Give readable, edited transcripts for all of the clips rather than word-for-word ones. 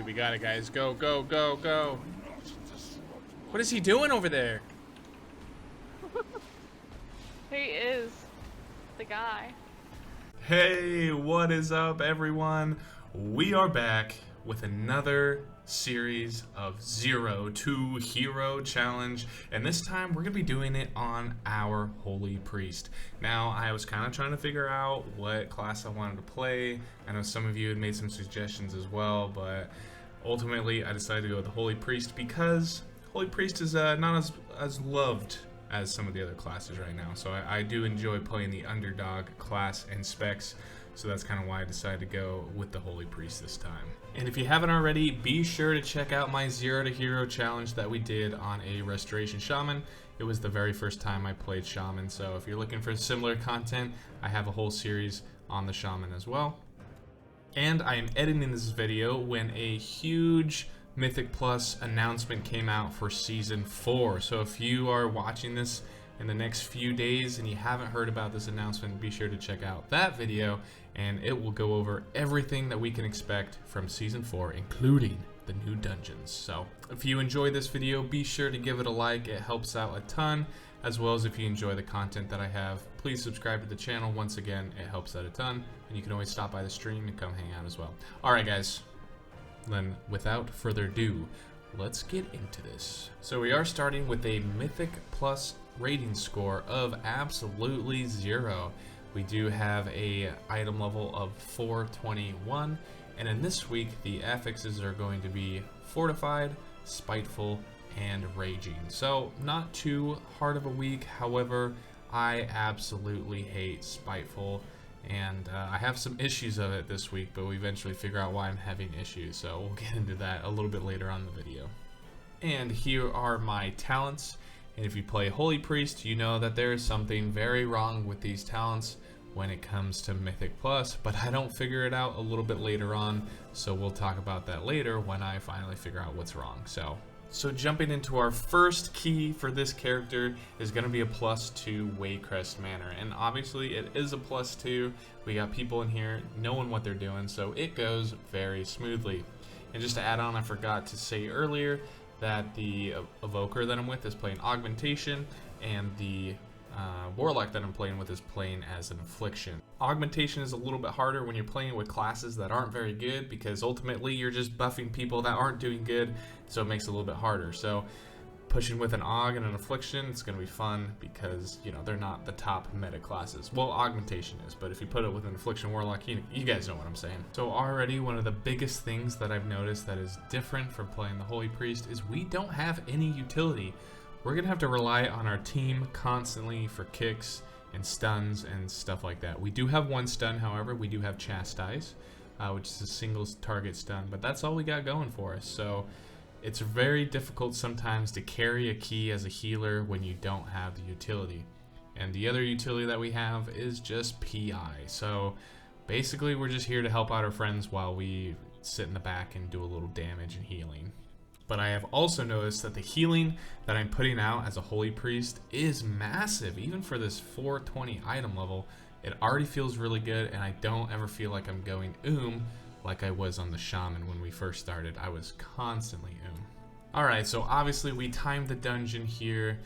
We got it, guys. Go, go, go, go. What is he doing over there? He is the guy. Hey, what is up, everyone? We are back with another series of 0 to Hero Challenge, and this time we're gonna be doing it on our Holy Priest. Now, I was kind of trying to figure out what class I wanted to play. I know some of you had made some suggestions as well, but ultimately I decided to go with the Holy Priest because Holy Priest is not as loved as some of the other classes right now. So I do enjoy playing the underdog class and specs. So that's kind of why I decided to go with the Holy Priest this time. And if you haven't already, be sure to check out my 0 to Hero challenge that we did on a Restoration Shaman. It was the very first time I played Shaman. So if you're looking for similar content, I have a whole series on the Shaman as well. And I am editing this video when a huge Mythic Plus announcement came out for Season 4. So if you are watching this in the next few days and you haven't heard about this announcement, be sure to check out that video, and it will go over everything that we can expect from Season 4, including the new dungeons. So if you enjoyed this video, be sure to give it a like. It helps out a ton, as well as if you enjoy the content that I have, please subscribe to the channel. Once again, it helps out a ton, and you can always stop by the stream and come hang out as well. Alright guys, then without further ado, let's get into this. So we are starting with a Mythic Plus rating score of absolutely 0. We do have a item level of 421, and in this week the affixes are going to be Fortified, Spiteful, and Raging. So not too hard of a week. However, I absolutely hate Spiteful, and I have some issues of it this week, but we eventually figure out why I'm having issues, so we'll get into that a little bit later on in the video. And here are my talents, and if you play Holy Priest, you know that there is something very wrong with these talents when it comes to Mythic Plus, but I don't figure it out a little bit later on, so we'll talk about that later when I finally figure out what's wrong. So jumping into our first key for this character is going to be a +2 Waycrest Manor, and obviously it is a +2. We got people in here knowing what they're doing, so it goes very smoothly. And just to add on, I forgot to say earlier that the Evoker that I'm with is playing Augmentation, and the Warlock that I'm playing with is playing as an Affliction. Augmentation is a little bit harder when you're playing with classes that aren't very good, because ultimately you're just buffing people that aren't doing good, so it makes it a little bit harder. So pushing with an Aug and an Affliction, it's going to be fun because, you know, they're not the top meta classes. Well, Augmentation is, but if you put it with an Affliction Warlock, you guys know what I'm saying. So already one of the biggest things that I've noticed that is different from playing the Holy Priest is we don't have any utility. We're going to have to rely on our team constantly for kicks and stuns and stuff like that. We do have one stun, however. We do have Chastise, which is a single target stun, but that's all we got going for us. So it's very difficult sometimes to carry a key as a healer when you don't have the utility. And the other utility that we have is just PI. So basically we're just here to help out our friends while we sit in the back and do a little damage and healing. But I have also noticed that the healing that I'm putting out as a Holy Priest is massive. Even for this 420 item level, it already feels really good, and I don't ever feel like I'm going like I was on the Shaman when we first started. I was constantly Alright, so obviously we timed the dungeon here.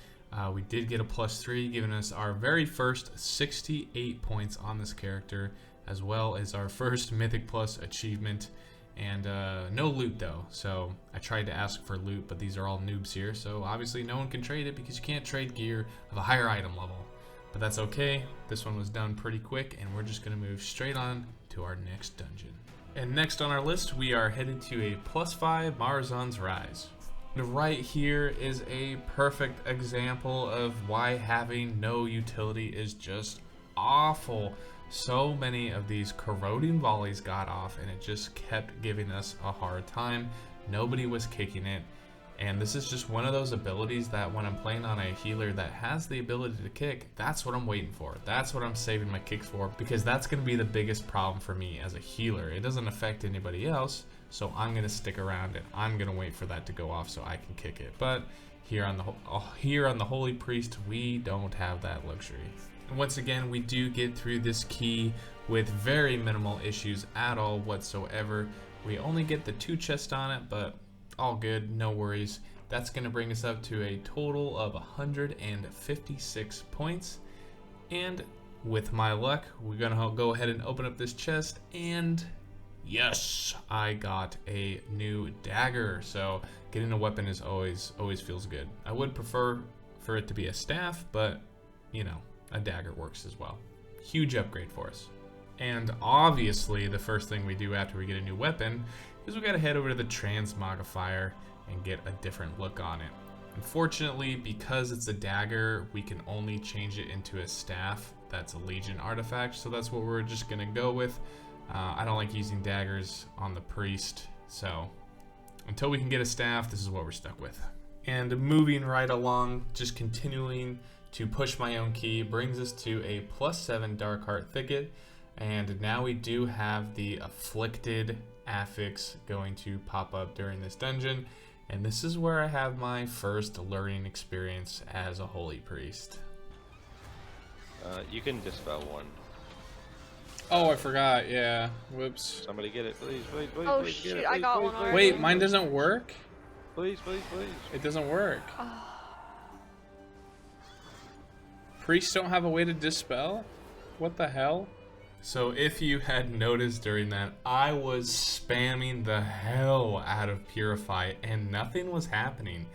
We did get a +3, giving us our very first 68 points on this character, as well as our first Mythic Plus achievement. And no loot though, so I tried to ask for loot, but these are all noobs here, so obviously no one can trade it because you can't trade gear of a higher item level. But that's okay, this one was done pretty quick, and we're just going to move straight on to our next dungeon. And next on our list, we are headed to a +5 Marzan's Rise. And right here is a perfect example of why having no utility is just awful. So many of these corroding volleys got off, and it just kept giving us a hard time. Nobody was kicking it, and this is just one of those abilities that when I'm playing on a healer that has the ability to kick, that's what I'm waiting for. That's what I'm saving my kicks for, because that's going to be the biggest problem for me as a healer. It doesn't affect anybody else, so I'm going to stick around and I'm going to wait for that to go off so I can kick it. But here on the Holy Priest, we don't have that luxury. And once again, we do get through this key with very minimal issues at all whatsoever. We only get the 2 chests on it, but all good, no worries. That's going to bring us up to a total of 156 points. And with my luck, we're going to go ahead and open up this chest, and yes, I got a new dagger. So getting a weapon is always feels good. I would prefer for it to be a staff, but you know, a dagger works as well. Huge upgrade for us. And obviously the first thing we do after we get a new weapon is we got to head over to the transmogrifier and get a different look on it. Unfortunately, because it's a dagger, we can only change it into a staff. That's a Legion artifact, so that's what we're just gonna go with. I don't like using daggers on the priest, so until we can get a staff, this is what we're stuck with. And moving right along, just continuing to push my own key, brings us to a +7 Darkheart Thicket, and now we do have the afflicted affix going to pop up during this dungeon. And this is where I have my first learning experience as a holy priest. You can dispel one. Oh, I forgot. Yeah. Whoops. Somebody get it, please, please, please. Oh please, shoot, get it, I please, got please, one please, already. Wait, mine doesn't work? Please, please, please. It doesn't work. Oh. Priests don't have a way to dispel? What the hell? So if you had noticed during that, I was spamming the hell out of Purify and nothing was happening.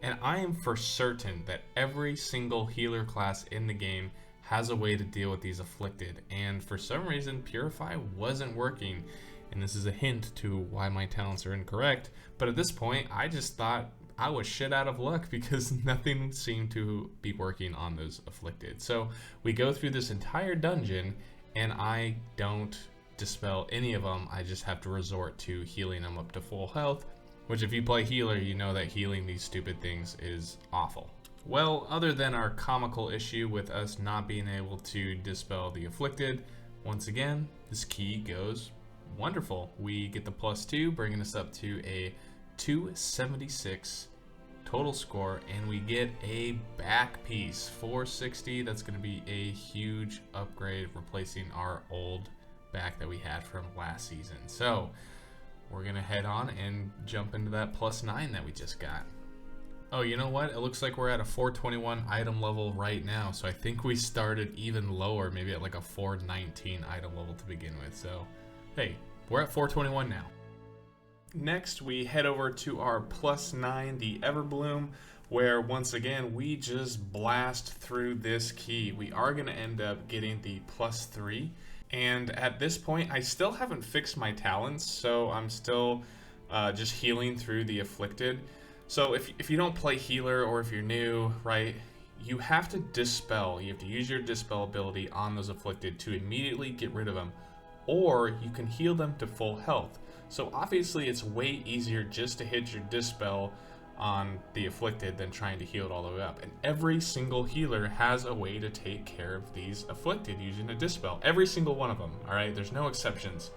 And I am for certain that every single healer class in the game has a way to deal with these afflicted. And for some reason, Purify wasn't working. And this is a hint to why my talents are incorrect. But at this point, I just thought I was shit out of luck because nothing seemed to be working on those afflicted. So we go through this entire dungeon and I don't dispel any of them. I just have to resort to healing them up to full health, which if you play healer, you know that healing these stupid things is awful. Well, other than our comical issue with us not being able to dispel the afflicted, once again, this key goes wonderful. We get the +2, bringing us up to a 276 total score, and we get a back piece, 460. That's going to be a huge upgrade, replacing our old back that we had from last season. So we're going to head on and jump into that +9 that we just got. Oh, you know what? It looks like we're at a 421 item level right now. So I think we started even lower, maybe at like a 419 item level to begin with. So, hey, we're at 421 now. Next, we head over to our +9, the Everbloom, where once again, we just blast through this key. We are going to end up getting the +3. And at this point, I still haven't fixed my talents, so I'm still just healing through the afflicted. So if you don't play healer, or if you're new, right, you have to dispel. You have to use your dispel ability on those afflicted to immediately get rid of them, or you can heal them to full health. So obviously it's way easier just to hit your dispel on the afflicted than trying to heal it all the way up. And every single healer has a way to take care of these afflicted using a dispel. Every single one of them, all right? There's no exceptions.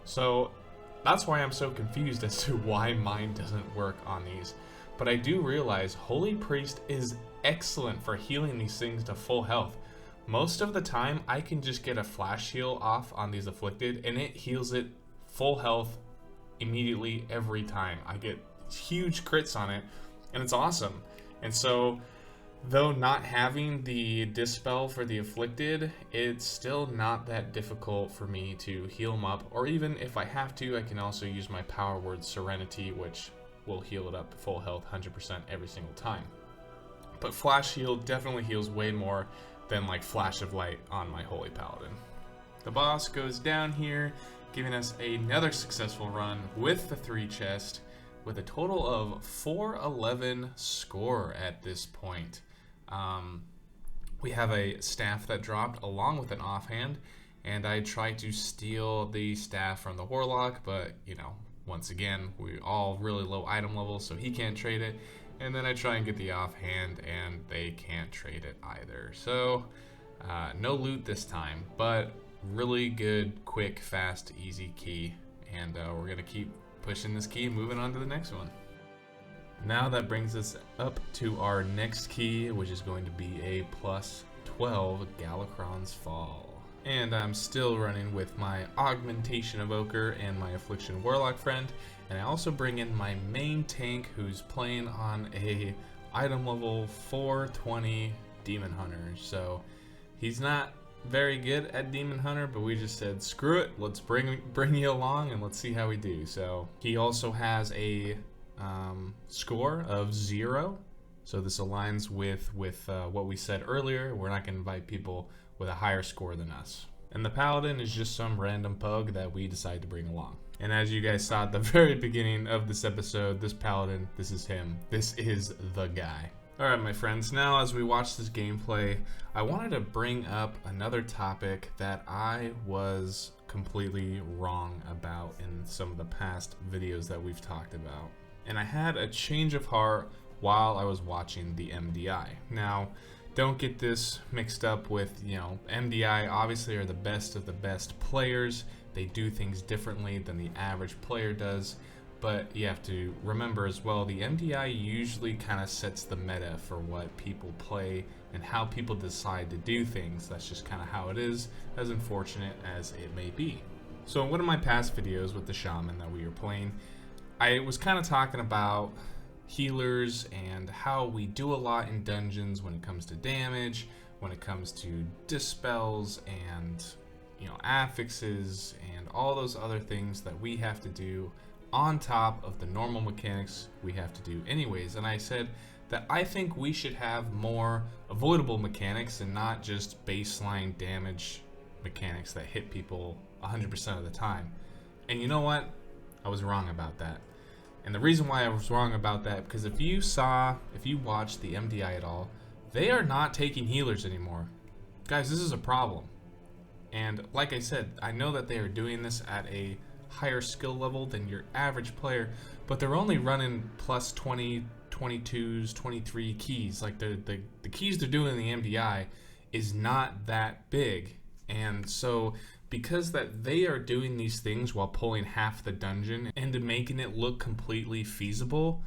So that's why I'm so confused as to why mine doesn't work on these. But I do realize Holy Priest is excellent for healing these things to full health. Most of the time, I can just get a flash heal off on these afflicted, and it heals it full health immediately every time. I get huge crits on it, and it's awesome. And so, though not having the dispel for the afflicted, it's still not that difficult for me to heal them up. Or even if I have to, I can also use my power word Serenity, which will heal it up to full health 100% every single time. But Flash Heal definitely heals way more than like Flash of Light on my Holy Paladin. The boss goes down here, giving us another successful run with the 3 chest, with a total of 411 score at this point. We have a staff that dropped along with an offhand, and I tried to steal the staff from the Warlock, but you know, once again, we all really low item levels, so he can't trade it. And then I try and get the offhand, and they can't trade it either. So, no loot this time, but really good, quick, fast, easy key. And we're going to keep pushing this key and moving on to the next one. Now that brings us up to our next key, which is going to be a +12 Galakron's Fall. and I'm still running with my Augmentation Evoker and my Affliction Warlock friend, and I also bring in my main tank who's playing on a item level 420 Demon Hunter. So he's not very good at Demon Hunter, but we just said screw it, let's bring you along and let's see how we do. So he also has a score of 0, so this aligns with what we said earlier. We're not going to invite people with a higher score than us. And the Paladin is just some random pug that we decided to bring along. And as you guys saw at the very beginning of this episode, this Paladin, this is him. This is the guy. Alright my friends, now as we watch this gameplay, I wanted to bring up another topic that I was completely wrong about in some of the past videos that we've talked about. And I had a change of heart while I was watching the MDI. Now, don't get this mixed up with, MDI obviously are the best of the best players. They do things differently than the average player does. But you have to remember as well, the MDI usually kind of sets the meta for what people play and how people decide to do things. That's just kind of how it is, as unfortunate as it may be. So in one of my past videos with the Shaman that we were playing, I was kind of talking about healers and how we do a lot in dungeons when it comes to damage, when it comes to dispels and affixes and all those other things that we have to do on top of the normal mechanics we have to do anyways. And I said that I think we should have more avoidable mechanics and not just baseline damage mechanics that hit people 100% of the time. And you know what? I was wrong about that. And the reason why I was wrong about that, because if you watched the MDI at all, they are not taking healers anymore. Guys, this is a problem. And like I said, I know that they are doing this at a higher skill level than your average player, but they're only running plus 20, 22s, 23 keys. Like the keys they're doing in the MDI is not that big. And so because that they are doing these things while pulling half the dungeon and making it look completely feasible,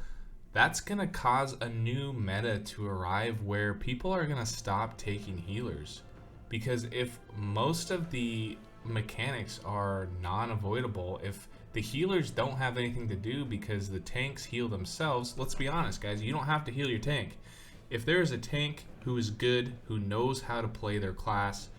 that's gonna cause a new meta to arrive where people are gonna stop taking healers. Because if most of the mechanics are non-avoidable, if the healers don't have anything to do because the tanks heal themselves, let's be honest guys, you don't have to heal your tank. If there is a tank who is good, who knows how to play their class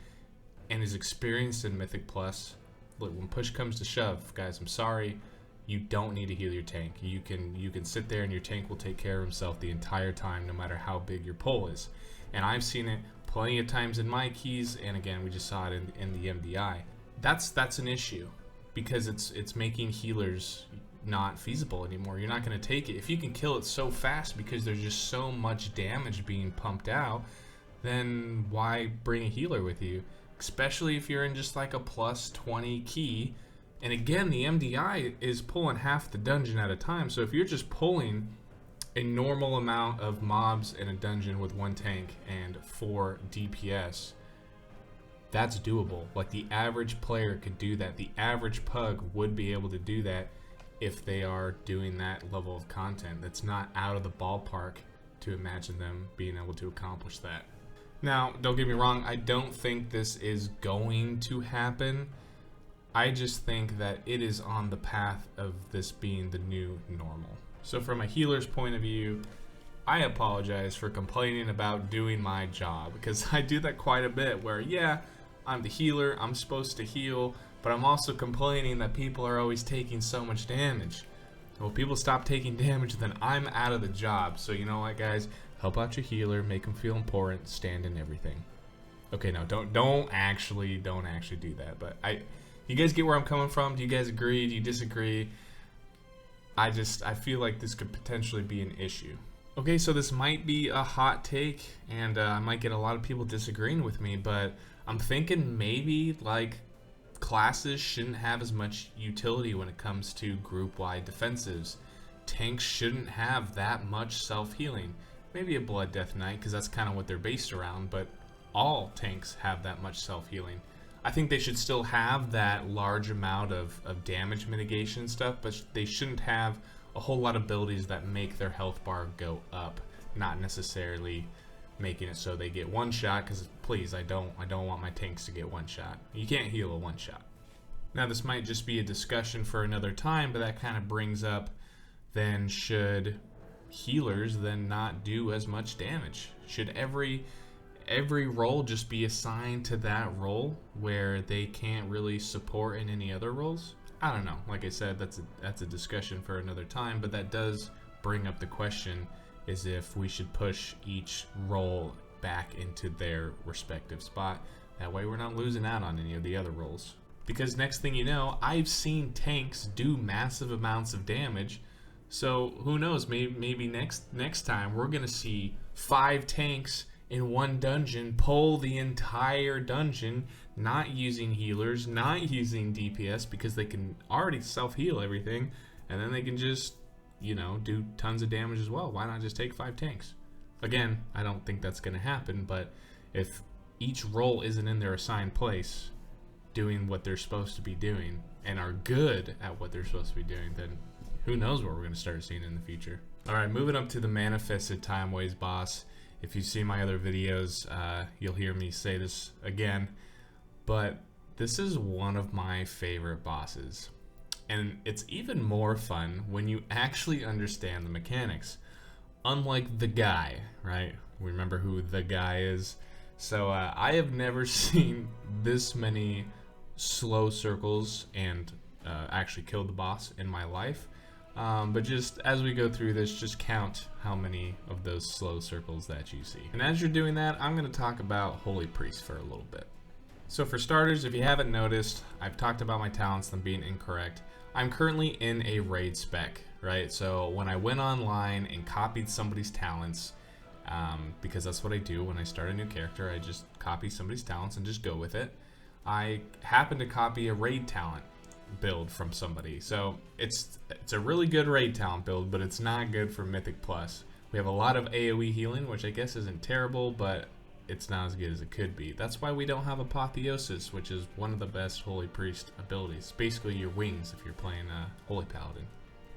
and is experienced in Mythic Plus, look, when push comes to shove, guys, I'm sorry, you don't need to heal your tank. You can sit there and your tank will take care of himself the entire time, no matter how big your pull is. And I've seen it plenty of times in my keys, and again we just saw it in the MDI. That's an issue because it's making healers not feasible anymore. You're not going to take it if you can kill it so fast because there's just so much damage being pumped out. Then why bring a healer with you, especially if you're in just like a plus 20 key? And again, the MDI is pulling half the dungeon at a time, so if you're just pulling a normal amount of mobs in a dungeon with 1 tank and 4 DPS, that's doable. Like the average player could do that. The average pug would be able to do that if they are doing that level of content. That's not out of the ballpark to imagine them being able to accomplish that. Now, don't get me wrong, I don't think this is going to happen. I just think that it is on the path of this being the new normal. So from a healer's point of view, I apologize for complaining about doing my job, because I do that quite a bit where, yeah, I'm the healer, I'm supposed to heal, but I'm also complaining that people are always taking so much damage. Well, people stop taking damage, then I'm out of the job. So you know what, guys? Help out your healer, make them feel important, stand in everything. Okay, no, don't actually do that. But you guys get where I'm coming from? Do you guys agree? Do you disagree? I feel like this could potentially be an issue. Okay, so this might be a hot take, and I might get a lot of people disagreeing with me, but I'm thinking maybe like classes shouldn't have as much utility when it comes to group-wide defensives. Tanks shouldn't have that much self-healing. Maybe a Blood Death Knight, because that's kind of what they're based around, but all tanks have that much self-healing. I think they should still have that large amount of damage mitigation stuff, but they shouldn't have a whole lot of abilities that make their health bar go up, not necessarily making it so they get one shot, because please, I don't want my tanks to get one shot. You can't heal a one shot. Now this might just be a discussion for another time, but that kind of brings up, then should healers then not do as much damage? Should every role just be assigned to that role where they can't really support in any other roles? I don't know. Like I said, that's a discussion for another time, but that does bring up the question, is if we should push each role back into their respective spot. That way we're not losing out on any of the other roles. Because next thing you know, I've seen tanks do massive amounts of damage. So who knows, maybe next time we're gonna see 5 tanks in one dungeon pull the entire dungeon, not using healers, not using DPS, because they can already self-heal everything, and then they can just, you know, do tons of damage as well. Why not just take 5 tanks? Again, I don't think that's gonna happen, but if each role isn't in their assigned place, doing what they're supposed to be doing, and are good at what they're supposed to be doing, then who knows what we're going to start seeing in the future. Alright, moving up to the Manifested Timeways boss. If you see my other videos, you'll hear me say this again, but this is one of my favorite bosses. And it's even more fun when you actually understand the mechanics. Unlike the guy, right? Remember who the guy is? So I have never seen this many slow circles and actually killed the boss in my life. But just as we go through this, just count how many of those slow circles that you see. And as you're doing that, I'm going to talk about Holy Priest for a little bit. So for starters, if you haven't noticed, I've talked about my talents, them being incorrect. I'm currently in a raid spec, right? So when I went online and copied somebody's talents, because that's what I do when I start a new character, I just copy somebody's talents and just go with it. I happened to copy a raid talent build from somebody, so it's a really good raid talent build, but it's not good for Mythic Plus. We have a lot of AoE healing, which I guess isn't terrible, but it's not as good as it could be. That's why we don't have Apotheosis, which is one of the best Holy Priest abilities. Basically your wings if you're playing Holy Paladin.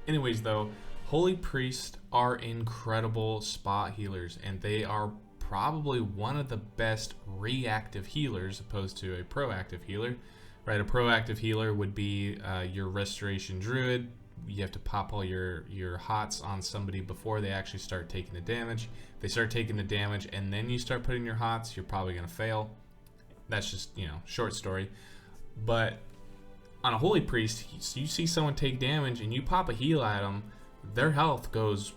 Anyways though, Holy Priests are incredible spot healers, and they are probably one of the best reactive healers opposed to a proactive healer. Right, a proactive healer would be your Restoration Druid. You have to pop all your hots on somebody before they actually start taking the damage. If they start taking the damage and then you start putting your hots, you're probably going to fail. That's just, you know, short story. But on a Holy Priest, you see someone take damage and you pop a heal at them, their health goes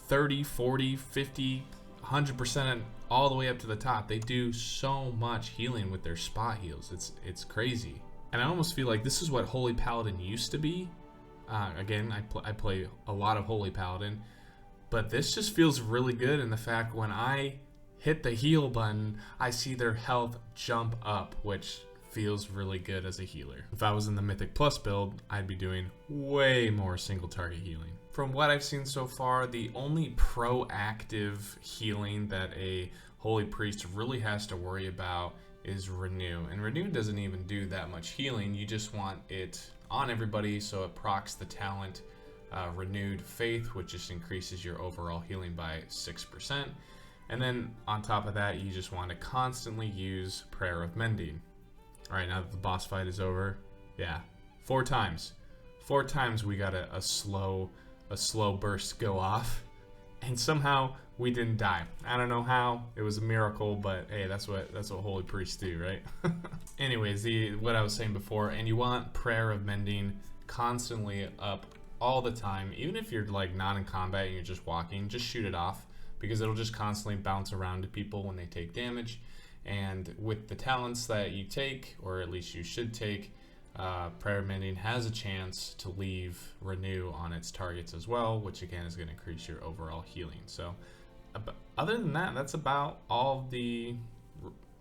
30, 40, 50, 100% all the way up to the top. They do so much healing with their spot heals. It's crazy. And I almost feel like this is what Holy Paladin used to be. Again, I play a lot of Holy Paladin, but this just feels really good in the fact when I hit the heal button, I see their health jump up, which feels really good as a healer. If I was in the Mythic Plus build, I'd be doing way more single target healing. From what I've seen so far, the only proactive healing that a Holy Priest really has to worry about is Renew. And Renew doesn't even do that much healing. You just want it on everybody so it procs the talent Renewed Faith, which just increases your overall healing by 6%. And then on top of that, you just want to constantly use Prayer of Mending. Alright, now that the boss fight is over, yeah, 4 times. 4 times we got a slow burst go off, and somehow we didn't die. I don't know how. It was a miracle, but hey, that's what Holy Priests do, right? Anyways, what I was saying before, and you want Prayer of Mending constantly up all the time. Even if you're like not in combat and you're just walking, just shoot it off, because it'll just constantly bounce around to people when they take damage. And with the talents that you take, or at least you should take, Prayer of Mending has a chance to leave Renew on its targets as well, which again is going to increase your overall healing. So other than that, that's about all the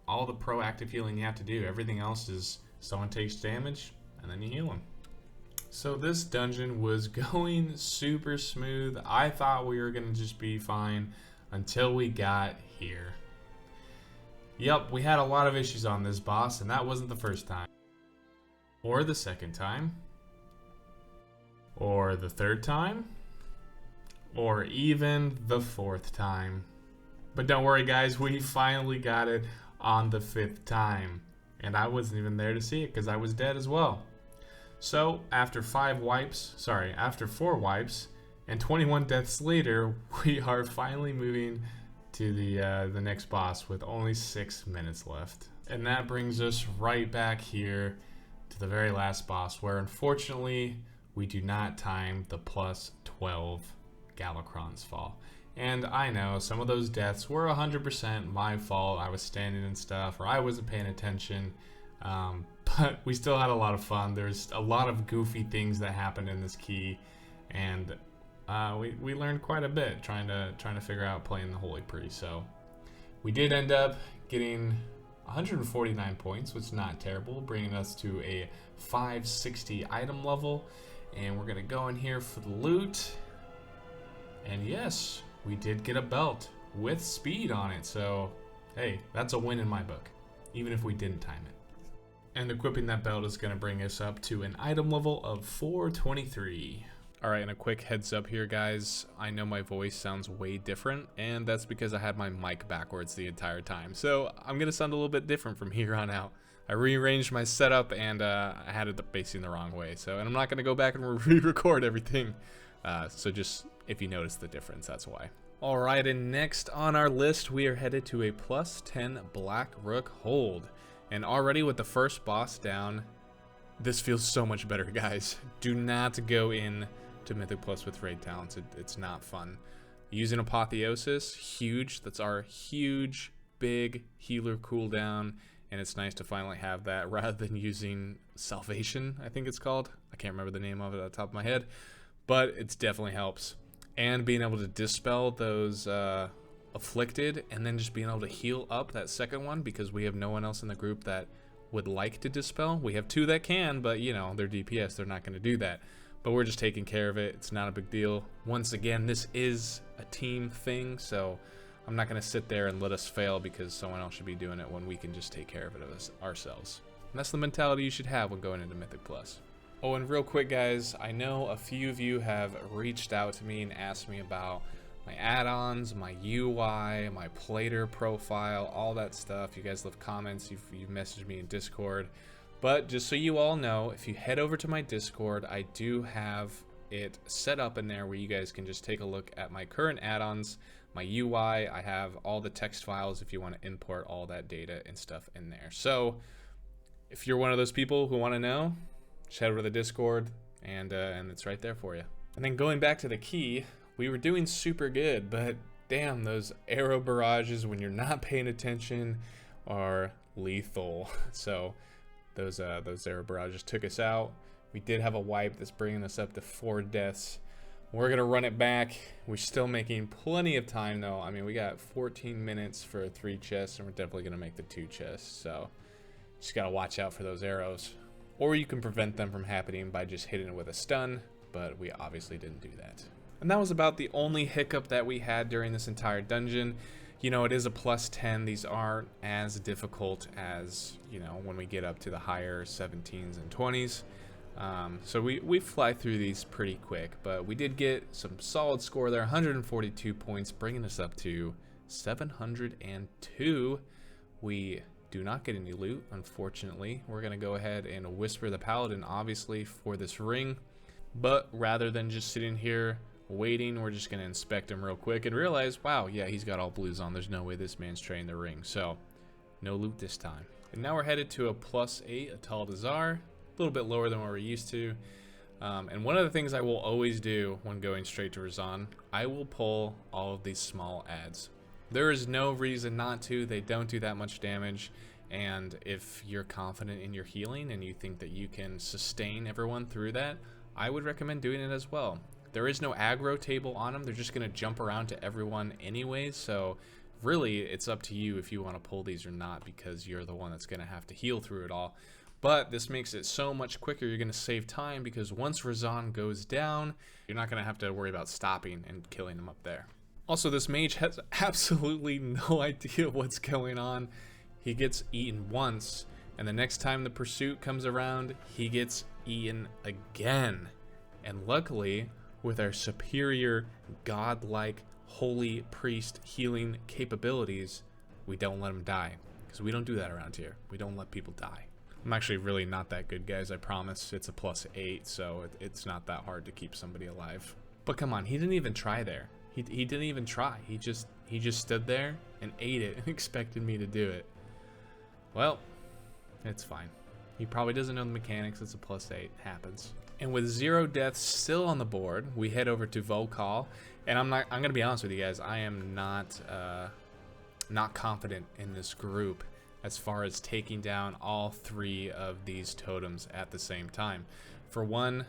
proactive healing you have to do. Everything else is someone takes damage and then you heal them. So this dungeon was going super smooth. I thought we were going to just be fine until we got here. Yep, we had a lot of issues on this boss, and that wasn't the first time. Or the second time. Or the third time. Or even the 4th time. But don't worry, guys, we finally got it on the 5th time. And I wasn't even there to see it because I was dead as well. So, after 4 wipes, and 21 deaths later, we are finally moving to the next boss with only 6 minutes left. And that brings us right back here to the very last boss, where unfortunately we do not time the plus 12 Galakrond's fall. And I know some of those deaths were 100% my fault. I was standing and stuff, or I wasn't paying attention. But we still had a lot of fun. There's a lot of goofy things that happened in this key, and we learned quite a bit trying to figure out playing the Holy Priest. So we did end up getting 149 points, which is not terrible, bringing us to a 560 item level. And we're gonna go in here for the loot. And yes, we did get a belt with speed on it. So hey, that's a win in my book, even if we didn't time it. And equipping that belt is going to bring us up to an item level of 423. Alright, and a quick heads up here, guys. I know my voice sounds way different, and that's because I had my mic backwards the entire time. So I'm going to sound a little bit different from here on out. I rearranged my setup, and I had it facing the wrong way. And I'm not going to go back and re-record everything. So just, if you notice the difference, that's why. Alright, and next on our list, we are headed to a plus 10 Black Rook hold. And already with the first boss down, this feels so much better, guys. Do not go in to Mythic Plus with raid talents. It's not fun. Using Apotheosis, huge. That's our huge, big healer cooldown. And it's nice to finally have that rather than using Salvation, I think it's called. I can't remember the name of it at the top of my head. But it definitely helps. And being able to dispel those afflicted, and then just being able to heal up that second one, because we have no one else in the group that would like to dispel. We have 2 that can, but you know, they're DPS, they're not going to do that. But we're just taking care of it. It's not a big deal. Once again, this is a team thing, so I'm not going to sit there and let us fail because someone else should be doing it when we can just take care of it ourselves. And that's the mentality you should have when going into Mythic Plus. Oh, and real quick, guys, I know a few of you have reached out to me and asked me about my add-ons, my UI, my plater profile, all that stuff. You guys left comments, you've messaged me in Discord. But just so you all know, if you head over to my Discord, I do have it set up in there where you guys can just take a look at my current add-ons, my UI. I have all the text files if you want to import all that data and stuff in there. So if you're one of those people who want to know, just head over to the Discord, and it's right there for you. And then going back to the key, we were doing super good, but damn, those arrow barrages when you're not paying attention are lethal. So those arrow barrages took us out. We did have a wipe that's bringing us up to 4 deaths. We're gonna run it back. We're still making plenty of time though. I mean, we got 14 minutes for 3 chests, and we're definitely gonna make the 2 chests. So just gotta watch out for those arrows. Or you can prevent them from happening by just hitting it with a stun, but we obviously didn't do that. And that was about the only hiccup that we had during this entire dungeon. You know, it is a plus 10. These aren't as difficult as, you know, when we get up to the higher 17s and 20s. So we fly through these pretty quick, but we did get some solid score there, 142 points, bringing us up to 702. We do not get any loot, unfortunately. We're going to go ahead and whisper the paladin, obviously, for this ring. But rather than just sitting here waiting, we're just going to inspect him real quick and realize, wow, yeah, he's got all blues on. There's no way this man's trained the ring. So no loot this time. And now we're headed to a +8 Atal Dazar, a little bit lower than what we're used to. And one of the things I will always do when going straight to Razan, I will pull all of these small ads. There is no reason not to. They don't do that much damage. And if you're confident in your healing and you think that you can sustain everyone through that, I would recommend doing it as well. There is no aggro table on them. They're just going to jump around to everyone anyways. So really, it's up to you if you want to pull these or not, because you're the one that's going to have to heal through it all. But this makes it so much quicker. You're going to save time, because once Razan goes down, you're not going to have to worry about stopping and killing him up there. Also, this mage has absolutely no idea what's going on. He gets eaten once, and the next time the pursuit comes around, he gets eaten again. And luckily, with our superior godlike Holy Priest healing capabilities, we don't let them die. Because we don't do that around here. We don't let people die. I'm actually really not that good, guys, I promise. It's a +8, so it's not that hard to keep somebody alive. But come on, he didn't even try there. He didn't even try. He just stood there and ate it and expected me to do it. Well, it's fine. He probably doesn't know the mechanics. It's a +8. Happens. And with 0 deaths still on the board, we head over to Volkal. And I'm gonna be honest with you guys, I am not confident in this group as far as taking down all 3 of these totems at the same time. For one,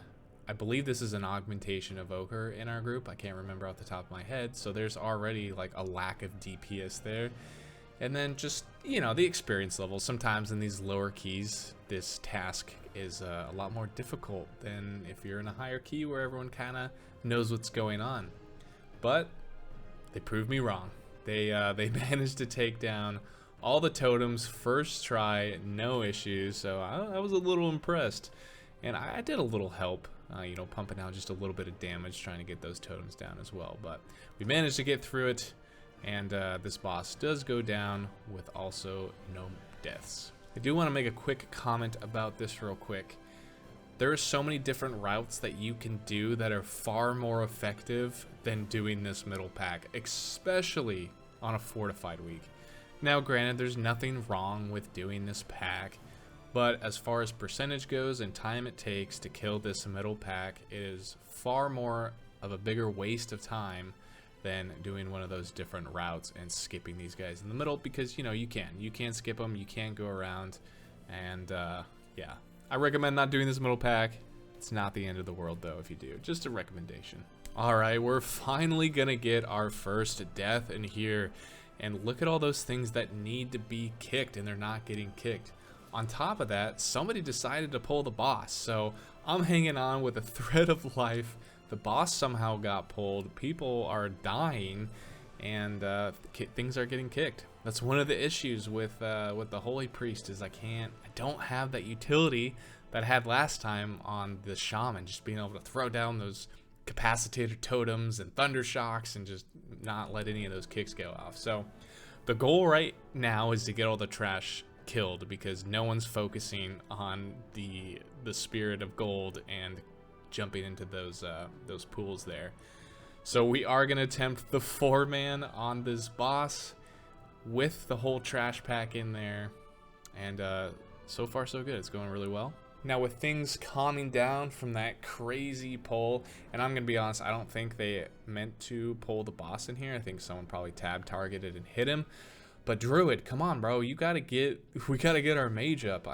I believe this is an augmentation evoker in our group. I can't remember off the top of my head, so there's already like a lack of DPS there. And then just, you know, the experience level. Sometimes in these lower keys, this task is a lot more difficult than if you're in a higher key where everyone kind of knows what's going on. But they proved me wrong. They managed to take down all the totems first try, no issues, so I was a little impressed. And I did a little help, you know, pumping out just a little bit of damage trying to get those totems down as well. But we managed to get through it, and this boss does go down with also no deaths. I do want to make a quick comment about this real quick. There are so many different routes that you can do that are far more effective than doing this middle pack, especially on a fortified week. Now, granted, there's nothing wrong with doing this pack, but as far as percentage goes and time it takes to kill this middle pack, it is far more of a bigger waste of time than doing one of those different routes and skipping these guys in the middle, because, you know, you can skip them, you can go around, and yeah. I recommend not doing this middle pack. It's not the end of the world, though, if you do. Just a recommendation. All right, we're finally gonna get our first death in here. And look at all those things that need to be kicked, and they're not getting kicked. On top of that, somebody decided to pull the boss. So I'm hanging on with a thread of life. The boss somehow got pulled. People are dying, and things are getting kicked. That's one of the issues with the Holy Priest, is I don't have that utility that I had last time on the Shaman, just being able to throw down those capacitator totems and thunder shocks and just not let any of those kicks go off. So the goal right now is to get all the trash killed, because no one's focusing on the spirit of gold and jumping into those pools there. So we are going to attempt the 4-man on this boss with the whole trash pack in there, and so far so good. It's going really well. Now, with things calming down from that crazy pull, and I'm gonna be honest, I don't think they meant to pull the boss in here. I think someone probably tab targeted and hit him. But Druid, come on, bro, we gotta get our mage up.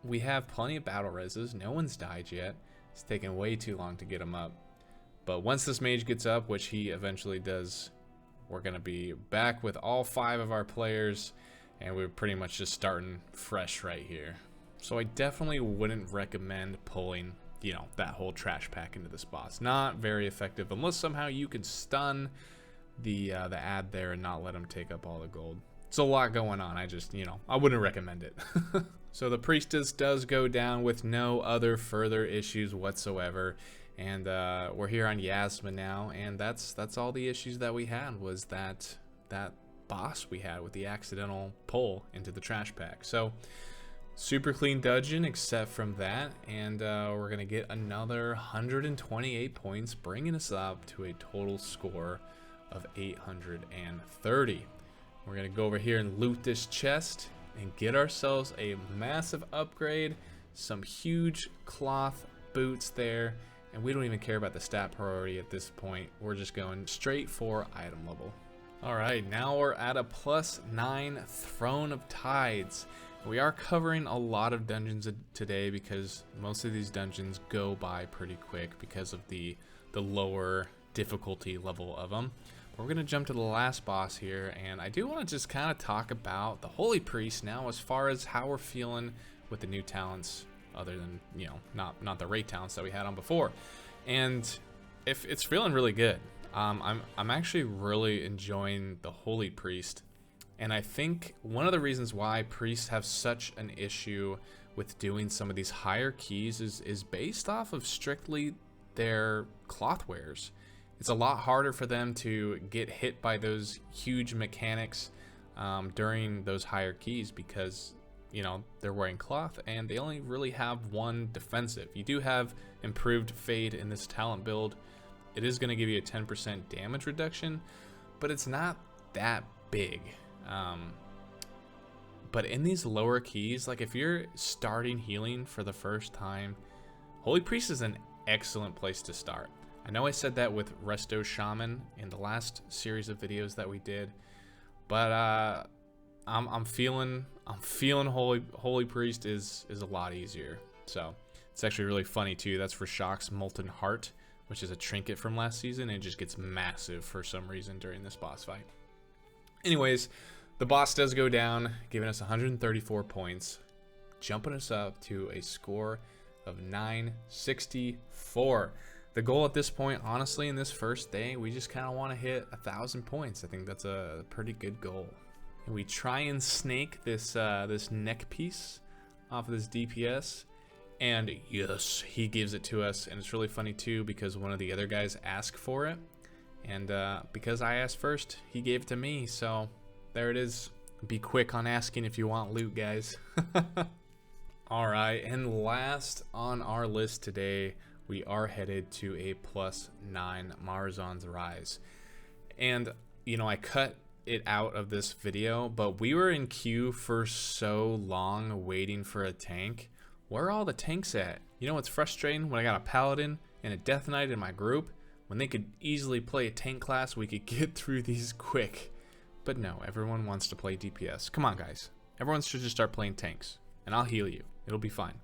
We have plenty of battle reses. No one's died yet. It's taken way too long to get him up. But once this mage gets up, which he eventually does, we're gonna be back with all 5 of our players, and we're pretty much just starting fresh right here. So I definitely wouldn't recommend pulling, you know, that whole trash pack into this boss. Not very effective unless somehow you can stun the ad there and not let him take up all the gold. It's a lot going on. I just, you know, I wouldn't recommend it. So the priestess does go down with no other further issues whatsoever, and we're here on Yasma now, and that's all the issues that we had, was that boss we had with the accidental pull into the trash pack. So super clean dungeon except from that, and we're gonna get another 128 points, bringing us up to a total score of 830. We're gonna go over here and loot this chest and get ourselves a massive upgrade, some huge cloth boots there, and we don't even care about the stat priority at this point. We're just going straight for item level. All right, now we're at a +9 Throne of Tides. We are covering a lot of dungeons today because most of these dungeons go by pretty quick because of the lower difficulty level of them. But we're going to jump to the last boss here, and I do want to just kind of talk about the Holy Priest now, as far as how we're feeling with the new talents, other than, you know, not the raid talents that we had on before. And if it's feeling really good. I'm actually really enjoying the Holy Priest. And I think one of the reasons why priests have such an issue with doing some of these higher keys is based off of strictly their cloth wares. it's a lot harder for them to get hit by those huge mechanics during those higher keys because, you know, they're wearing cloth and they only really have one defensive. You do have improved fade in this talent build. It is going to give you a 10% damage reduction, but it's not that big. But in these lower keys, like if you're starting healing for the first time, Holy Priest is an excellent place to start. I know I said that with Resto Shaman in the last series of videos that we did, but I'm feeling Holy Priest is a lot easier. So it's actually really funny too. That's for Shock's Molten Heart, which is a trinket from last season, and it just gets massive for some reason during this boss fight. Anyways, the boss does go down, giving us 134 points, jumping us up to a score of 964. The goal at this point, honestly, in this first day, we just kind of want to hit 1,000 points. I think that's a pretty good goal. And we try and snake this this neck piece off of this DPS, and yes, he gives it to us. And it's really funny too because one of the other guys asked for it, and because I asked first, he gave it to me. So there it is. Be quick on asking if you want loot, guys. All right, and last on our list today, we are headed to a +9 Marzan's Rise. And, you know, I cut it out of this video, but we were in queue for so long waiting for a tank. Where are all the tanks at? You know what's frustrating? When I got a Paladin and a Death Knight in my group, when they could easily play a tank class, we could get through these quick. But no, everyone wants to play DPS. Come on, guys. Everyone should just start playing tanks, and I'll heal you. It'll be fine.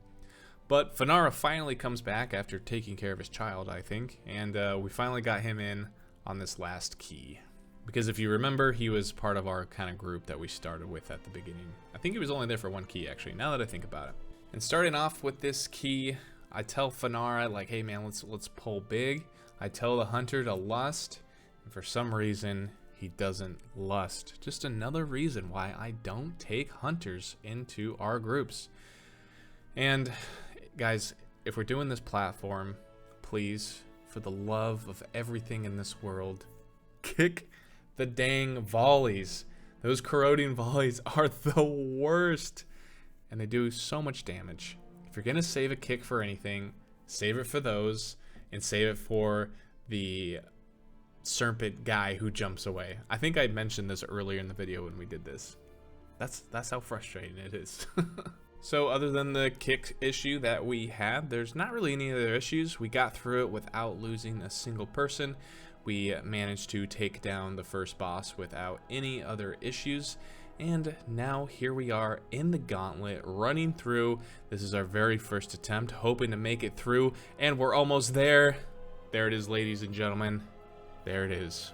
But Fanara finally comes back after taking care of his child, I think, and we finally got him in on this last key. Because if you remember, he was part of our kind of group that we started with at the beginning. I think he was only there for one key, actually, now that I think about it. And starting off with this key, I tell Fanara, like, hey man, let's pull big. I tell the hunter to lust, and for some reason, he doesn't lust. Just another reason why I don't take hunters into our groups. And guys, if we're doing this platform, please, for the love of everything in this world, kick the dang volleys. Those corroding volleys are the worst, and they do so much damage. If you're gonna save a kick for anything, save it for those, and save it for the serpent guy who jumps away. I think I mentioned this earlier in the video when we did this. That's how frustrating it is. So other than the kick issue that we had, there's not really any other issues. We got through it without losing a single person. We managed to take down the first boss without any other issues. And now here we are in the gauntlet, running through. This is our very first attempt, hoping to make it through, and we're almost there. There it is, ladies and gentlemen. There it is.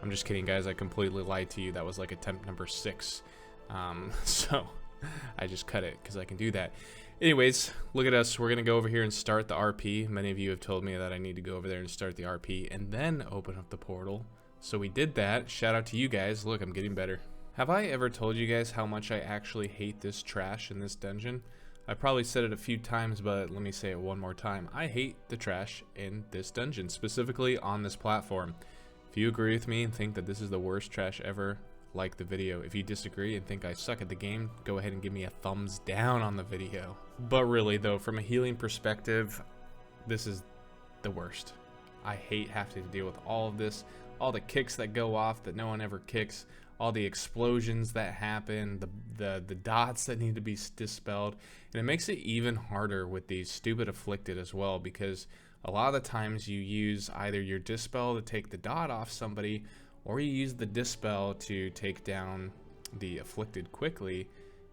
I'm just kidding, guys. I completely lied to you. That was like attempt number 6. So I just cut it because I can do that. Anyways, look at us. We're going to go over here and start the RP. Many of you have told me that I need to go over there and start the RP and then open up the portal. So we did that. Shout out to you guys. Look, I'm getting better. Have I ever told you guys how much I actually hate this trash in this dungeon? I probably said it a few times, but let me say it one more time. I hate the trash in this dungeon, specifically on this platform. If you agree with me and think that this is the worst trash ever, like the video. If you disagree and think I suck at the game, go ahead and give me a thumbs down on the video. But really though, from a healing perspective, this is the worst. I hate having to deal with all of this, all the kicks that go off that no one ever kicks, all the explosions that happen, the dots that need to be dispelled, and it makes it even harder with these stupid afflicted as well, because a lot of the times you use either your dispel to take the dot off somebody, or you use the dispel to take down the afflicted quickly,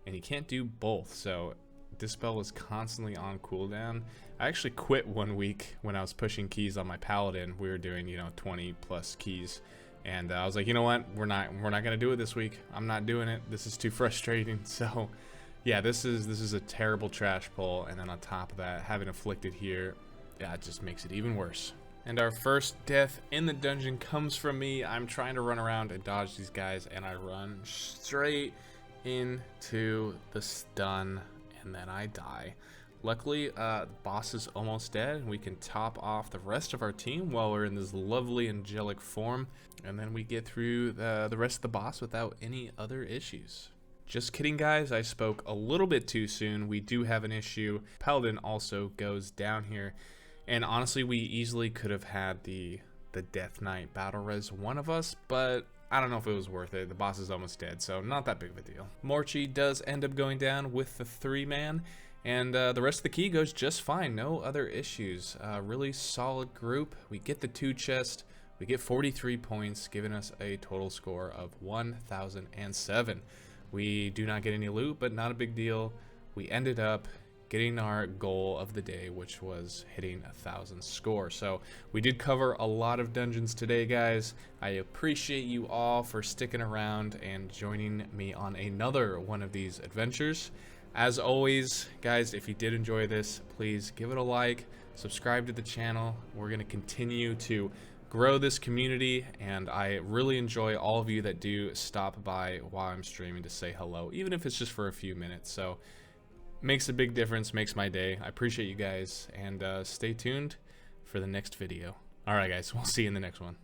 and you can't do both. So dispel is constantly on cooldown. I actually quit one week when I was pushing keys on my paladin. We were doing, you know, 20 plus keys. And I was like, you know what? We're not gonna do it this week. I'm not doing it. This is too frustrating. So, yeah, this is a terrible trash pull. And then on top of that, having afflicted here, yeah, it just makes it even worse. And our first death in the dungeon comes from me. I'm trying to run around and dodge these guys, and I run straight into the stun, and then I die. Luckily, the boss is almost dead, and we can top off the rest of our team while we're in this lovely angelic form, and then we get through the rest of the boss without any other issues. Just kidding, guys, I spoke a little bit too soon. We do have an issue. Paladin also goes down here, and honestly, we easily could have had the Death Knight battle res one of us, but I don't know if it was worth it. The boss is almost dead, so not that big of a deal. Morchi does end up going down with the 3-man, and the rest of the key goes just fine. No other issues. Really solid group. We get the 2 chests. We get 43 points, giving us a total score of 1,007. We do not get any loot, but not a big deal. We ended up getting our goal of the day, which was hitting 1,000 score. So we did cover a lot of dungeons today, guys. I appreciate you all for sticking around and joining me on another one of these adventures. As always, guys, if you did enjoy this, please give it a like, subscribe to the channel. We're going to continue to grow this community, and I really enjoy all of you that do stop by while I'm streaming to say hello, even if it's just for a few minutes. So makes a big difference, makes my day. I appreciate you guys, and stay tuned for the next video. All right, guys, we'll see you in the next one.